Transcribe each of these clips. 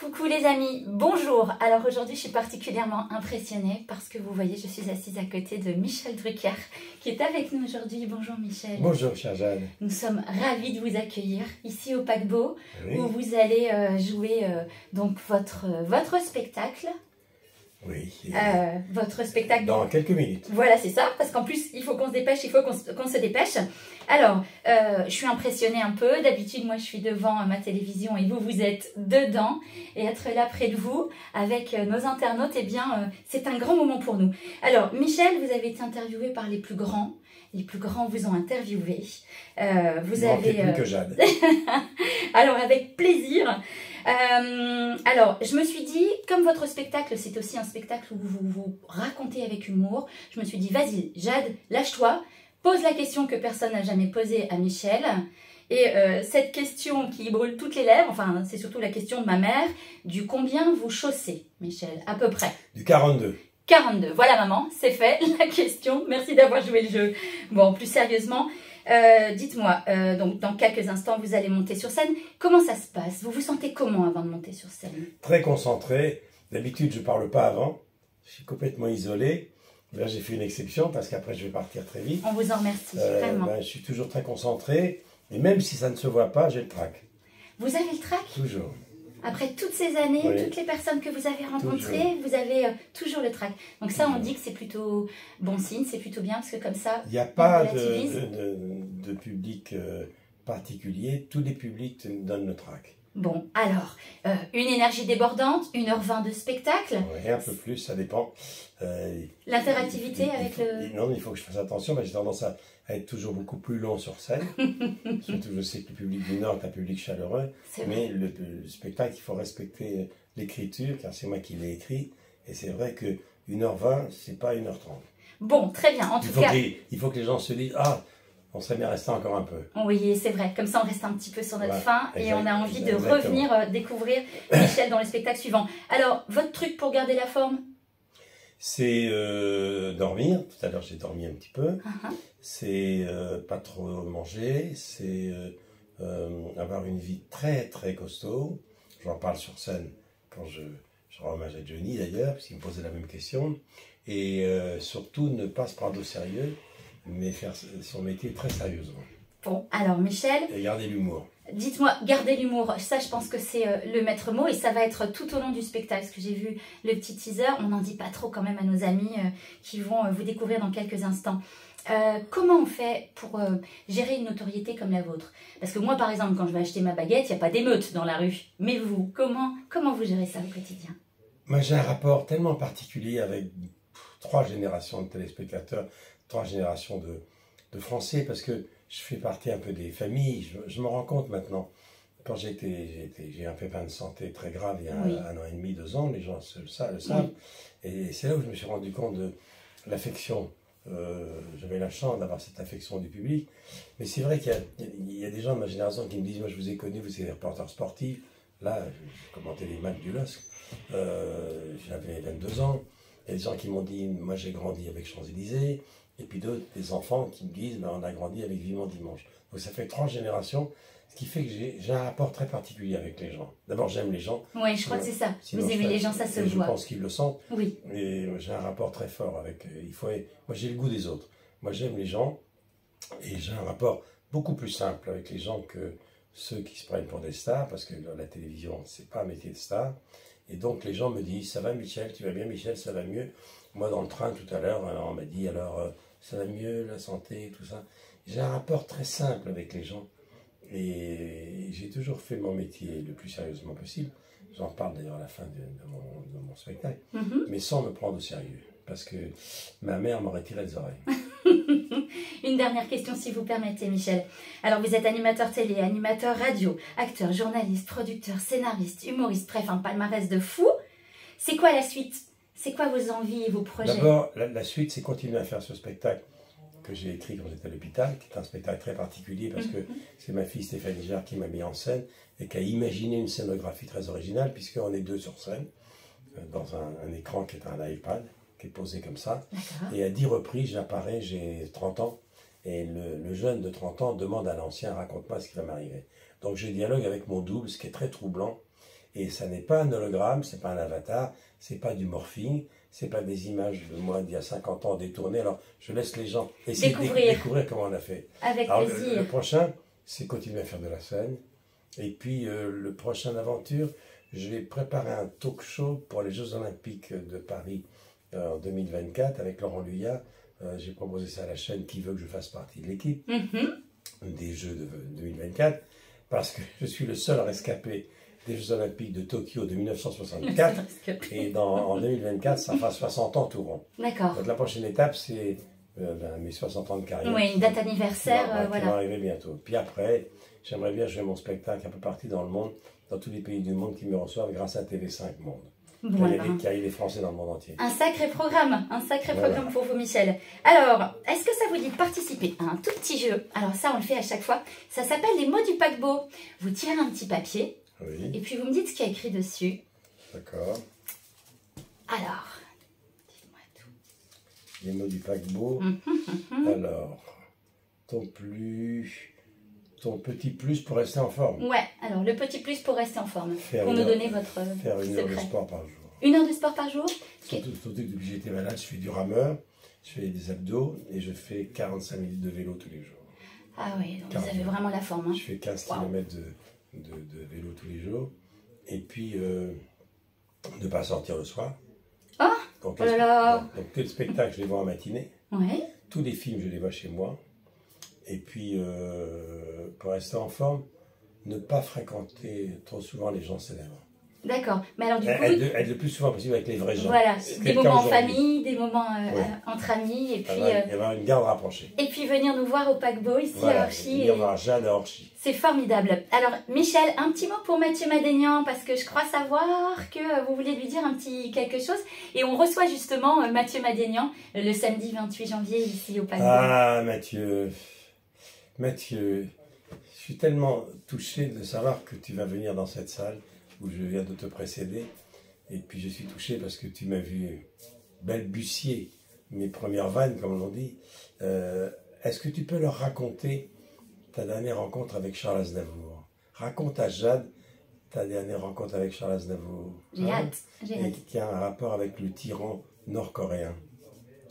Coucou les amis, bonjour. Alors aujourd'hui je suis particulièrement impressionnée parce que vous voyez je suis assise à côté de Michel Drucker qui est avec nous aujourd'hui. Bonjour Michel. Bonjour chère Jeanne. Nous sommes ravis de vous accueillir ici au paquebot Oui. où vous allez jouer donc votre spectacle. Oui. Votre spectacle. Dans quelques minutes. Voilà, c'est ça, parce qu'en plus, il faut qu'on se dépêche, qu'on se dépêche. Alors, je suis impressionnée un peu. D'habitude, moi, je suis devant ma télévision et vous êtes dedans. Et être là près de vous, avec nos internautes, eh bien, c'est un grand moment pour nous. Alors, Michel, vous avez été interviewé par les plus grands. Les plus grands vous ont interviewé. Vous avez plus que Jade. Alors, avec plaisir. Alors, je me suis dit, comme votre spectacle, c'est aussi un spectacle où vous racontez avec humour, je me suis dit, vas-y, Jade, lâche-toi, pose la question que personne n'a jamais posée à Michel. Et cette question qui brûle toutes les lèvres, enfin, c'est surtout la question de ma mère, du combien vous chaussez, Michel, à peu près. Du 42. 42, voilà maman, c'est fait, la question, merci d'avoir joué le jeu. Bon, plus sérieusement, dites-moi, donc dans quelques instants vous allez monter sur scène, comment ça se passe? Vous vous sentez comment avant de monter sur scène? Très concentré, d'habitude je ne parle pas avant, je suis complètement isolé. Là j'ai fait une exception parce qu'après je vais partir très vite. On vous en remercie, vraiment. Je suis toujours très concentré, et même si ça ne se voit pas, j'ai le trac. Vous avez le trac? Toujours. Après toutes ces années, Oui. Toutes les personnes que vous avez rencontrées, Toujours. vous avez toujours le trac. Donc ça, on dit que c'est plutôt bon signe, c'est plutôt bien, parce que comme ça, Il n'y a pas de public particulier, tous les publics donnent le trac. Bon, alors, une énergie débordante, 1h20 de spectacle. Oui, un peu plus, ça dépend. L'interactivité avec le... Non, il faut que je fasse attention, mais j'ai tendance à être toujours beaucoup plus long sur scène. Surtout, je sais que le public du Nord est un public chaleureux, mais le spectacle, il faut respecter l'écriture, car c'est moi qui l'ai écrit, et c'est vrai que 1h20, c'est pas 1h30. Bon, très bien, en tout cas... Il faut que les gens se disent, ah, on serait bien resté encore un peu. Oui, c'est vrai, comme ça on reste un petit peu sur notre faim et on a envie de exactement. revenir découvrir Michel dans le spectacle suivant. Alors, votre truc pour garder la forme? C'est dormir, tout à l'heure j'ai dormi un petit peu, c'est pas trop manger, c'est avoir une vie très très costaud. J'en parle sur scène quand je rends hommage à Johnny d'ailleurs, parce qu'il me posait la même question. Et surtout ne pas se prendre au sérieux, mais faire son métier très sérieusement. Bon, alors Michel... Et garder l'humour. Dites-moi, garder l'humour, ça je pense que c'est le maître mot et ça va être tout au long du spectacle. Parce que j'ai vu le petit teaser, on n'en dit pas trop quand même à nos amis qui vont vous découvrir dans quelques instants. Comment on fait pour gérer une notoriété comme la vôtre? Parce que moi par exemple, quand je vais acheter ma baguette, il n'y a pas d'émeute dans la rue. Mais vous, comment vous gérez ça au quotidien? Moi j'ai un rapport tellement particulier avec 3 générations de téléspectateurs, 3 générations de Français, parce que je fais partie un peu des familles, je me rends compte maintenant. Quand j'ai un pépin de santé très grave il y a 1 an et demi, 2 ans, les gens le savent. Et c'est là où je me suis rendu compte de l'affection. J'avais la chance d'avoir cette affection du public. Mais c'est vrai qu'il y a des gens de ma génération qui me disent, moi je vous ai connu, vous êtes des reporters sportifs. Là, je commentais les matchs du LOSC. J'avais 22 ans. Il y a des gens qui m'ont dit, moi j'ai grandi avec Champs-Élysées. Et puis d'autres, des enfants qui me disent, ben, on a grandi avec Vivement Dimanche. Donc ça fait 3 générations, ce qui fait que j'ai un rapport très particulier avec les gens. D'abord, j'aime les gens. Oui, je crois que c'est ça. Vous aimez les gens, ça se voit. Je pense qu'ils le sentent. Oui. Et j'ai un rapport très fort avec... moi, j'ai le goût des autres. Moi, j'aime les gens. Et j'ai un rapport beaucoup plus simple avec les gens que ceux qui se prennent pour des stars, parce que la télévision, c'est pas un métier de star. Et donc, les gens me disent, ça va Michel, tu vas bien Michel, ça va mieux. Moi, dans le train, tout à l'heure, on m'a dit, alors, ça va mieux, la santé, tout ça. J'ai un rapport très simple avec les gens. Et j'ai toujours fait mon métier le plus sérieusement possible. J'en parle d'ailleurs à la fin de mon spectacle. Mais sans me prendre au sérieux. Parce que ma mère m'aurait tiré les oreilles. Une dernière question, si vous permettez, Michel. Alors, vous êtes animateur télé, animateur radio, acteur, journaliste, producteur, scénariste, humoriste, bref, un palmarès de fou. C'est quoi la suite? C'est quoi vos envies et vos projets? D'abord, la suite, c'est continuer à faire ce spectacle que j'ai écrit quand j'étais à l'hôpital, qui est un spectacle très particulier parce que c'est ma fille Stéphanie Jarre qui m'a mis en scène et qui a imaginé une scénographie très originale, puisqu'on est 2 sur scène, dans un écran qui est un iPad, qui est posé comme ça. Et à 10 reprises, j'apparais, j'ai 30 ans, et le jeune de 30 ans demande à l'ancien, raconte-moi ce qui va m'arriver. Donc je dialogue avec mon double, ce qui est très troublant. Et ça n'est pas un hologramme, c'est pas un avatar, c'est pas du morphing, c'est pas des images de moi d'il y a 50 ans détournées. Alors, je laisse les gens essayer de découvrir comment on a fait. Avec Alors, plaisir. le prochain, c'est continuer à faire de la scène. Et puis, le prochain aventure, je vais préparer un talk show pour les Jeux Olympiques de Paris en 2024 avec Laurent Luyat. J'ai proposé ça à la chaîne qui veut que je fasse partie de l'équipe des Jeux de 2024 parce que je suis le seul rescapé des Jeux Olympiques de Tokyo de 1964 et en 2024 ça fera 60 ans tout rond. D'accord. Donc la prochaine étape c'est mes 60 ans de carrière. Oui, une date anniversaire, qui va arriver bientôt. Puis après, j'aimerais bien jouer mon spectacle un peu partout dans le monde, dans tous les pays du monde qui me reçoivent grâce à TV5 Monde. Voilà. Il y a des Français dans le monde entier. Un sacré programme pour vous, Michel. Alors, est-ce que ça vous dit de participer à un tout petit jeu? Alors ça, on le fait à chaque fois. Ça s'appelle les mots du paquebot. Vous tirez un petit papier et puis vous me dites ce qu'il y a écrit dessus. D'accord. Alors, dites-moi tout. Les mots du paquebot. Alors, ton petit plus pour rester en forme. Ouais, alors le petit plus pour rester en forme. Faire pour nous donner votre Faire une heure de sport par jour. Une heure de sport par jour? Surtout que depuis que j'étais malade, je fais du rameur, je fais des abdos et je fais 45 minutes de vélo tous les jours. Ah oui, donc vous avez vraiment la forme. Hein. Je fais 15 km de vélo tous les jours. Et puis, ne pas sortir le soir. Ah, donc, oh là là. Donc, tous les spectacles, je les vois en matinée. Ouais. Tous les films, je les vois chez moi. Et puis, pour rester en forme, ne pas fréquenter trop souvent les gens célèbres. D'accord. Mais alors du coup... Être le plus souvent possible avec les vrais gens. Voilà, des moments en famille, des moments entre amis, et puis... avoir une garde rapprochée. Et puis venir nous voir au paquebot ici à Orchy. Venir voir Jade à Orchy. C'est formidable. Alors, Michel, un petit mot pour Mathieu Madénian, parce que je crois savoir que vous voulez lui dire un petit quelque chose. Et on reçoit justement Mathieu Madénian le samedi 28 janvier ici au paquebot. Ah, Mathieu, je suis tellement touché de savoir que tu vas venir dans cette salle où je viens de te précéder. Et puis je suis touché parce que tu m'as vu balbutier mes premières vannes, comme l'on dit. Est-ce que tu peux leur raconter ta dernière rencontre avec Charles Aznavour? Raconte à Jade ta dernière rencontre avec Charles Aznavour. J'ai hâte. Et qui a un rapport avec le tyran nord-coréen.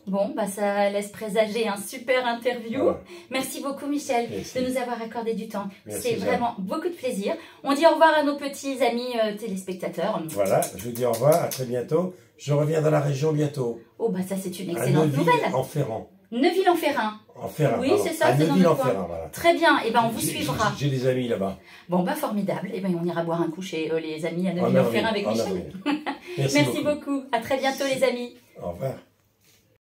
Bon, bah ça laisse présager un super interview. Ouais. Merci beaucoup Michel de nous avoir accordé du temps. C'est vraiment beaucoup de plaisir. On dit au revoir à nos petits amis téléspectateurs. Voilà, je vous dis au revoir, à très bientôt. Je reviens dans la région bientôt. Oh bah ça c'est une excellente nouvelle. En Ferrand. Neuville-en-Ferrand. En Ferrand. Oui, c'est ça, c'est dans notre coin. Voilà. Très bien, et ben on vous suivra. J'ai des amis là-bas. Bon bah formidable, et ben on ira boire un coup chez les amis à Neuville-en-Ferrand avec Michel. Merci beaucoup. À très bientôt les amis. Au revoir.